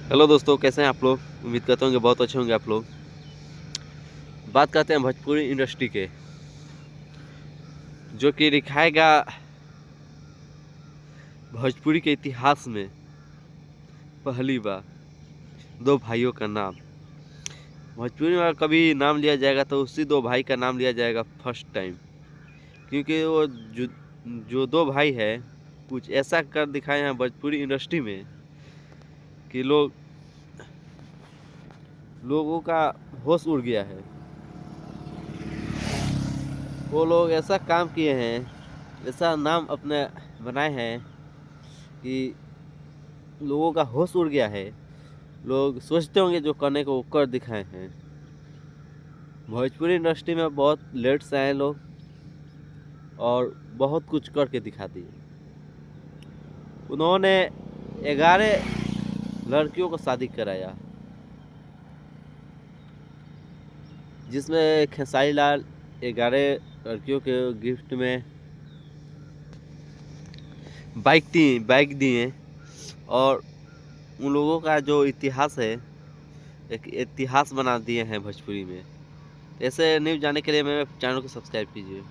Hello दोस्तों, कैसे हैं आप लोग। उम्मीद करता हूँ कि बहुत अच्छे होंगे आप लोग। बात करते हैं भोजपुरी इंडस्ट्री के, जो कि दिखाएगा भोजपुरी के इतिहास में पहली बार दो भाइयों का नाम। भोजपुरी में कभी नाम लिया जाएगा तो उसी दो भाई का नाम लिया जाएगा फर्स्ट टाइम, क्योंकि वो जो दो भाई है कुछ ऐसा कर दिखाए हैं भोजपुरी इंडस्ट्री में कि लोगों का होश उड़ गया है। वो लोग ऐसा काम किए हैं, ऐसा नाम अपने बनाए हैं कि लोगों का होश उड़ गया है। लोग सोचते होंगे जो करने को वो कर दिखाए हैं। भोजपुरी इंडस्ट्री में बहुत लेट से आए लोग और बहुत कुछ करके दिखा दिए। उन्होंने 11 लड़कियों को शादी कराया, जिसमें खेसारी लाल 11 लड़कियों के गिफ्ट में बाइक दिए। और उन लोगों का जो इतिहास है, एक इतिहास बना दिए हैं भोजपुरी में। ऐसे न्यूज़ जानने के लिए मेरे चैनल को सब्सक्राइब कीजिए।